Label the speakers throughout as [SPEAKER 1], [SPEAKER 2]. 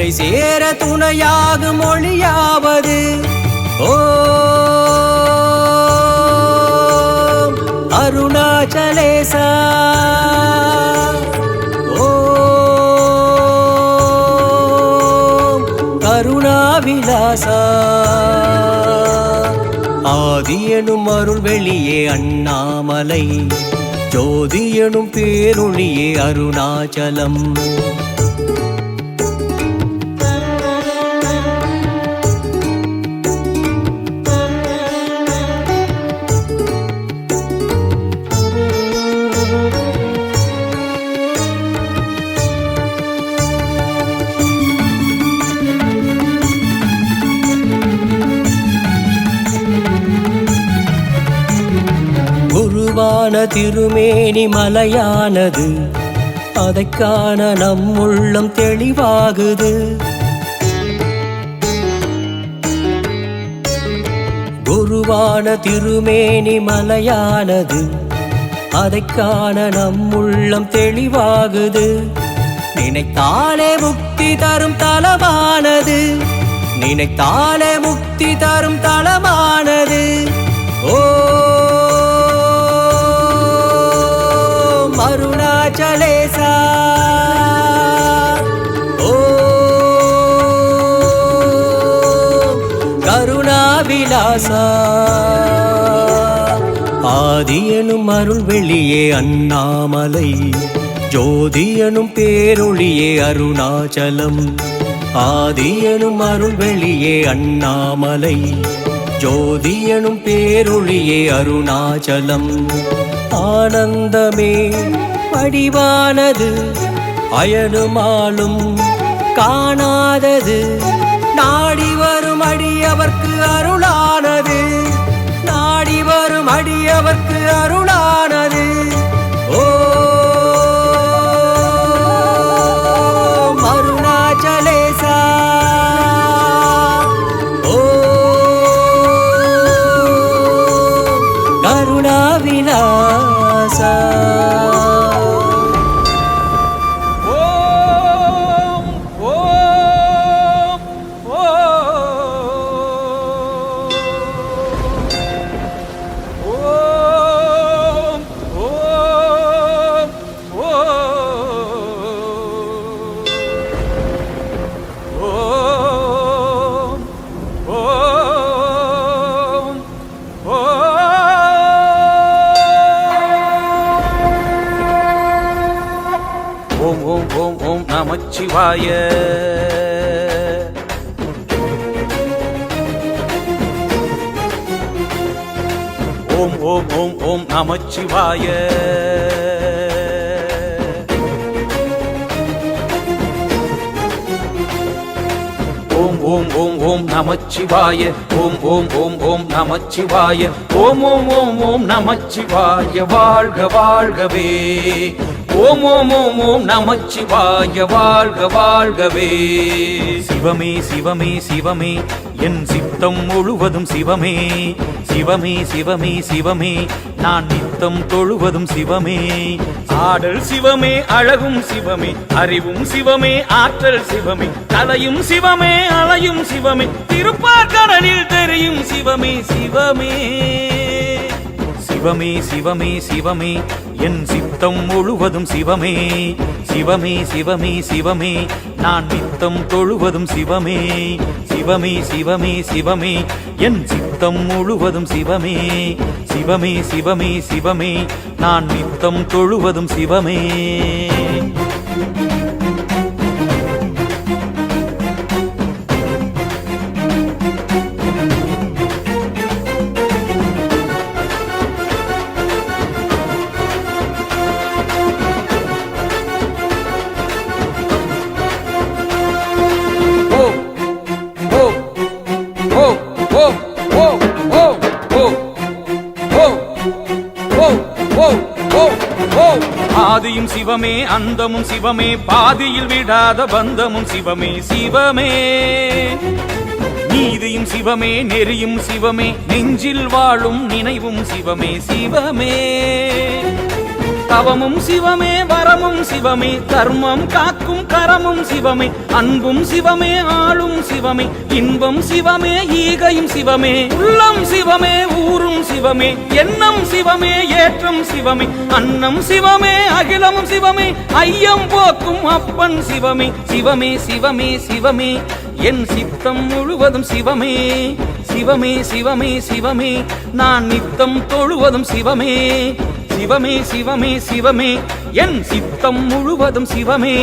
[SPEAKER 1] கரை சேர துணையாகும் மொழியாவது ஓம் அருணாச்சலேசா ஓம் கருணாவிலாசா ஆதி எனும் அருள் வெளியே அண்ணாமலை ஜோதி எனும் பேரொளியே அருணாச்சலம் குருவான திருமேனி மலையானது அதைக் காண நம் உள்ளம் தெளிவாகுது குருவான திருமேனி மலையானது அதைக் காண நம் உள்ளம் தெளிவாகுது நினைத்தாலே முக்தி தரும் தலமானது நினைத்தாலே முக்தி தரும் தலமானது அருணாச்சலேசா ஓம் கருணாவிலாசா ஆதி எனும் அருள் வெளியே அண்ணாமலை ஜோதி எனும் பேரொளியே அருணாச்சலம் ஆதி எனும் அருள் வெளியே அண்ணாமலை ஜோதி எனும் பேரொளியே அருணாச்சலம் ஆனந்தமே வடிவானது அயனுமாலும் காணாதது நாடி வரும் அடியவர்க்கு அருளானது நாடி வரும் அடியவர்க்கு அருளானது ஓம் அருணாச்சலேசா ஓம் கருணாவிலாசா
[SPEAKER 2] ஓம் ஓம் ஓம் ஓம் நமச்சிவாய ஓம் ஓம் ஓம் ஓம் நமச்சிவாய ஓம் ஓம் ஓம் ஓம் நமச்சிவாய ஓம் ஓம் ஓம் ஓம் நமச்சிவாய ஓம் ஓம் ஓம் ஓம் நமச்சிவாய வாழ்க வாழ்கவே ஓம் ஓம் ஓம் ஓம் நமச்சிவாய வாழ்க வாழ்கவே சிவமே சிவமே சிவமே என் சித்தம் முழுவதும் சிவமே சிவமே சிவமே சிவமே நான் நித்தம் தொழுவதும் சிவமே ஆடல் சிவமே அழகும் சிவமே அறிவும் சிவமே ஆற்றல் சிவமே தலையும் சிவமே அலையும் சிவமே திருப்பார்கடலில் தெரியும் சிவமே சிவமே சிவமே சிவமே சிவமே என் சித்தம் முழுவதும் சிவமே சிவமே சிவமே சிவமே நான் நித்தம் தொழுவதும் சிவமே சிவமே சிவமே சிவமே என் சித்தம் முழுவதும் சிவமே சிவமே சிவமே சிவமே நான் நித்தம் தொழுவதும் சிவமே ஆதியும் சிவமே அந்தமும் சிவமே பாதியில் விடாத பந்தமும் சிவமே சிவமே நீதியும் சிவமே நெறியும் சிவமே நெஞ்சில் வாழும் நினைவும் சிவமே சிவமே தவமும் சிவமே வரமும் சிவமே தர்மம் காக்கும் கரமும் சிவமே அன்பும் சிவமே ஆளும் சிவமே இன்பம் சிவமே ஈகையும் சிவமே உள்ளம் சிவமே ஊரும் சிவமே எண்ணம் சிவமே ஏற்றம் சிவமே அன்னம் சிவமே அகிலமும் சிவமே ஐயம் போக்கும் அப்பன் சிவமே சிவமே சிவமே சிவமே என் சித்தம் முழுவதும் சிவமே சிவமே சிவமே சிவமே நான் நித்தம் தொழுவதும் சிவமே சிவமே சிவமே சிவமே என் சித்தம் முழுவதும் சிவமே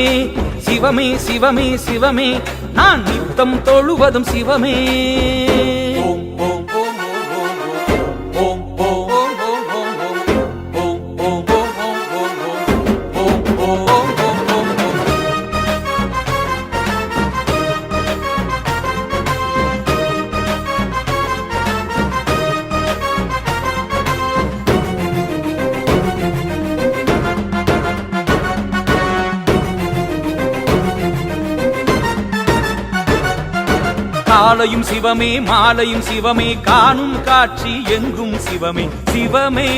[SPEAKER 2] சிவமே சிவமே சிவமே நான் நித்தம் தொழுவதும் சிவமே ஓம் ஓம் ஓம் ஓம் ஓம் காலையும் சிவமே மாலையும் சிவமே காணும் காட்சி எங்கும் சிவமே சிவமே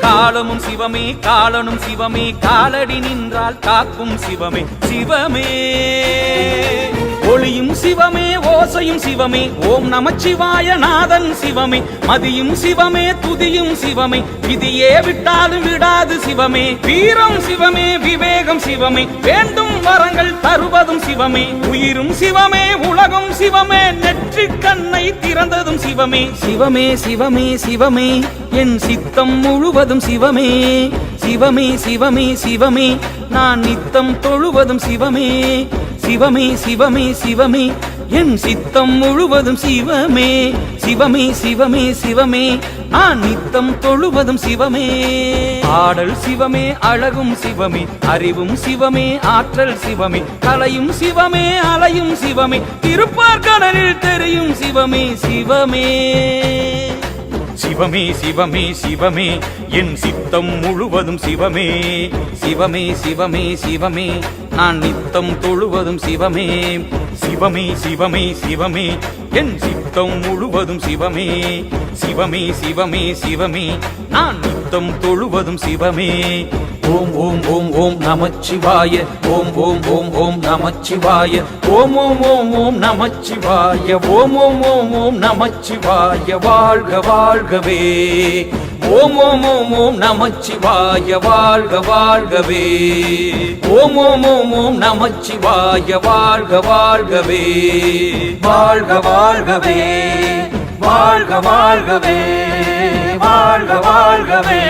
[SPEAKER 2] காலமும் சிவமே காலனும் சிவமே காலடி நின்றால் காக்கும் சிவமே சிவமே ஒளியும் சிவமே ஓசையும் சிவமே ஓம் நமச்சிவாய நாதன் சிவமே மதியும் சிவமே துதியும் சிவமே விதியே விட்டாலும் விடாது சிவமே வீரம் சிவமே விவேகம் சிவமே வேண்டும் வரங்கள் தருவதும் சிவமே உயிரும் சிவமே உலகம் சிவமே நெற்றி கண்ணை திறந்ததும் சிவமே சிவமே சிவமே சிவமே என் சித்தம் முழுவதும் சிவமே சிவமே சிவமே சிவமே நான் நித்தம் தொழுவதும் சிவமே சிவமே சிவமே சிவமே என் சித்தம் முழுவதும் சிவமே சிவமே சிவமே சிவமே நான் நித்தம் தொழுவதும் சிவமே ஆடல் சிவமே அழகும் சிவமே அறிவும் சிவமே ஆற்றல் சிவமே கலையும் சிவமே அலையும் சிவமே திருப்பார்கடலில் தெரியும் சிவமே சிவமே சிவமே சிவமே சிவமே என் சித்தம் முழுவதும் சிவமே சிவமே சிவமே சிவமே நான் நித்தம் தொழுவதும் சிவமே சிவமே சிவமே சிவமே என் சித்தம் முழுவதும் சிவமே சிவமே சிவமே சிவமே நான் நித்தம் தொழுவதும் சிவமே ஓம் ஓம் ஓம் ஓம் நமச்சிவாய ஓம் ஓம் ஓம் ஓம் நமச்சிவாய ஓம் ஓம் ஓம் ஓம் நமச்சிவாய ஓம் ஓம் ஓம் ஓம் நமச்சிவாய வாழ்க வாழ்கவே ஓம் ஓம் ஓம் ஓம் நமச்சிவாய வாழ்க வாழ்கவே ஓம் ஓம் ஓம் ஓம் நமச்சிவாய வாழ்க வாழ்கவே வாழ்க வாழ்கவே வாழ்க வாழ்கவே வாழ்க வாழ்கவே